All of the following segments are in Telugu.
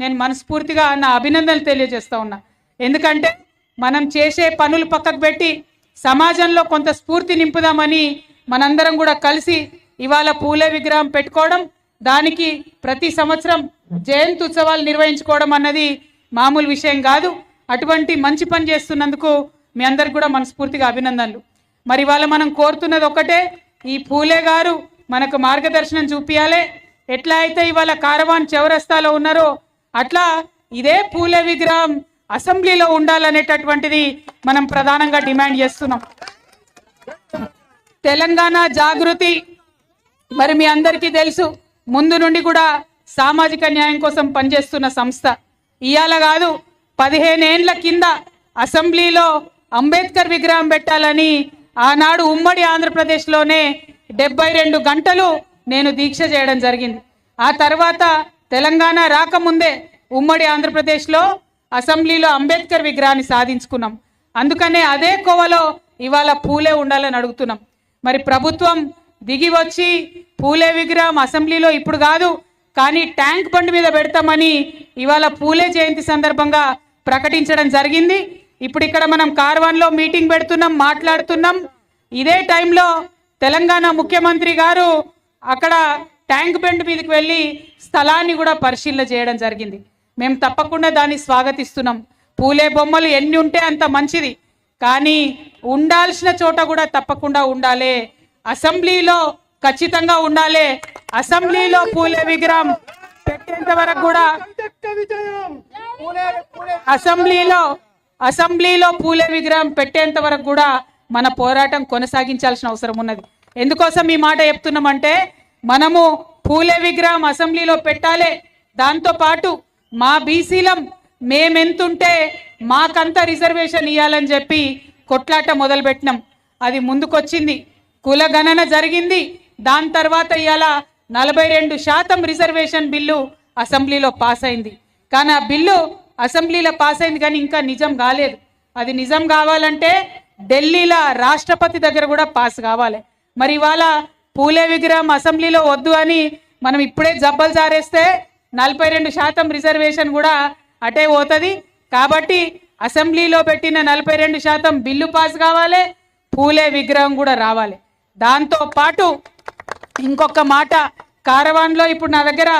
నేను మనస్ఫూర్తిగా నా అభినందనలు తెలియజేస్తా ఉన్నా. ఎందుకంటే మనం చేసే పనులు పక్కకు పెట్టి సమాజంలో కొంత స్ఫూర్తి నింపుదామని మనందరం కూడా కలిసి ఇవాళ పూలే విగ్రహం పెట్టుకోవడం, దానికి ప్రతి సంవత్సరం జయంతి ఉత్సవాలు నిర్వహించుకోవడం అన్నది మామూలు విషయం కాదు. అటువంటి మంచి పని చేస్తున్నందుకు మీ అందరికి కూడా మనస్ఫూర్తిగా అభినందనలు. మరి ఇవాళ మనం కోరుతున్నది ఒకటే, ఈ పూలే గారు మనకు మార్గదర్శనం చూపించాలి. ఎట్లా అయితే ఇవాళ కారవాన్ చౌరస్తాలో ఉన్నారో అట్లా ఇదే పూలే విగ్రహం అసెంబ్లీలో ఉండాలనేటటువంటిది మనం ప్రధానంగా డిమాండ్ చేస్తున్నాం. తెలంగాణ జాగృతి మరి మీ అందరికీ తెలుసు, ముందు నుండి కూడా సామాజిక న్యాయం కోసం పనిచేస్తున్న సంస్థ. ఇవాళ కాదు, 15 ఏళ్ల కింద అసెంబ్లీలో అంబేద్కర్ విగ్రహం పెట్టాలని ఆనాడు ఉమ్మడి ఆంధ్రప్రదేశ్లోనే 72 గంటలు నేను దీక్ష చేయడం జరిగింది. ఆ తర్వాత తెలంగాణ రాకముందే ఉమ్మడి ఆంధ్రప్రదేశ్లో అసెంబ్లీలో అంబేద్కర్ విగ్రహాన్ని సాధించుకున్నాం. అందుకనే అదే కోవలో ఇవాళ పూలే ఉండాలని అడుగుతున్నాం. మరి ప్రభుత్వం దిగి వచ్చి పూలే విగ్రహం అసెంబ్లీలో ఇప్పుడు కాదు కానీ ట్యాంక్ బండ్ మీద పెడతామని ఇవాళ పూలే జయంతి సందర్భంగా ప్రకటించడం జరిగింది. ఇప్పుడు ఇక్కడ మనం కార్వాన్లో మీటింగ్ పెడుతున్నాం, మాట్లాడుతున్నాం. ఇదే టైంలో తెలంగాణ ముఖ్యమంత్రి గారు అక్కడ ట్యాంక్ బండ్ మీదకి వెళ్ళి స్థలాన్ని కూడా పరిశీలన చేయడం జరిగింది. మేము తప్పకుండా దాన్ని స్వాగతిస్తున్నాం. పూలే బొమ్మలు ఎన్ని ఉంటే అంత మంచిది, కానీ ఉండాల్సిన చోట కూడా తప్పకుండా ఉండాలి. అసెంబ్లీలో ఖచ్చితంగా ఉండాలి. అసెంబ్లీలో పూలే విగ్రహం పెట్టేంత వరకు కూడా అసెంబ్లీలో పూలే విగ్రహం పెట్టేంత వరకు కూడా మన పోరాటం కొనసాగించాల్సిన అవసరం ఉన్నది. ఎందుకోసం ఈ మాట చెప్తున్నామంటే, మనము పూలే విగ్రహం అసెంబ్లీలో పెట్టాలి. దాంతో పాటు మా బీసీలం మేమెంతుంటే మాకంత రిజర్వేషన్ ఇవ్వాలని చెప్పి కొట్లాట మొదలుపెట్టినాం. అది ముందుకొచ్చింది, కుల గణన జరిగింది. దాని తర్వాత ఇవాళ 42% రిజర్వేషన్ బిల్లు అసెంబ్లీలో పాస్ అయింది. కానీ ఆ బిల్లు అసెంబ్లీలో పాస్ అయింది కానీ ఇంకా నిజం కాలేదు. అది నిజం కావాలంటే ఢిల్లీలో రాష్ట్రపతి దగ్గర కూడా పాస్ కావాలి. మరి ఇవాళ పూలే విగ్రహం అసెంబ్లీలో వద్దు అని మనం ఇప్పుడే జబ్బలు జారేస్తే 42% రిజర్వేషన్ కూడా అటే పోతుంది. కాబట్టి అసెంబ్లీలో పెట్టిన 42% బిల్లు పాస్ కావాలి, పూలే విగ్రహం కూడా రావాలి. దాంతో పాటు ఇంకొక మాట, కారవాన్లో ఇప్పుడు నా దగ్గర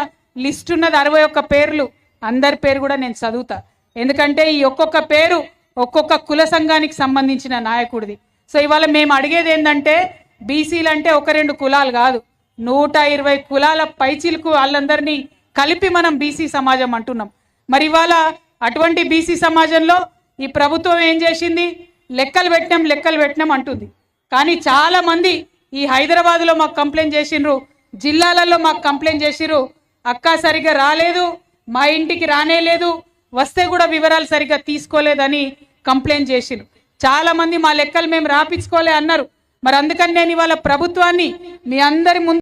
లిస్ట్ ఉన్నది 61 పేర్లు. అందరి పేరు కూడా నేను చదువుతా, ఎందుకంటే ఈ ఒక్కొక్క పేరు ఒక్కొక్క కుల సంఘానికి సంబంధించిన నాయకుడిది. సో ఇవాళ మేము అడిగేది ఏంటంటే, బీసీలు అంటే 1-2 కులాలు కాదు, 120 కులాల పైచిలకు వాళ్ళందరినీ కలిపి మనం బీసీ సమాజం అంటున్నాం. మరి ఇవాళ అటువంటి బీసీ సమాజంలో ఈ ప్రభుత్వం ఏం చేసింది? లెక్కలు పెట్టినాం అంటుంది. కానీ చాలామంది ఈ హైదరాబాద్లో మాకు కంప్లైంట్ చేసిండ్రు, జిల్లాలలో మాకు కంప్లైంట్ చేసిర్రు, అక్క సరిగ్గా రాలేదు, మా ఇంటికి రానే లేదు, వస్తే కూడా వివరాలు సరిగ్గా తీసుకోలేదని కంప్లైంట్ చేసిర్రు. చాలామంది మా లెక్కలు మేము రాపించుకోలే అన్నారు. మరి అందుకని నేను ఇవాళ ప్రభుత్వాన్ని మీ అందరి ముందు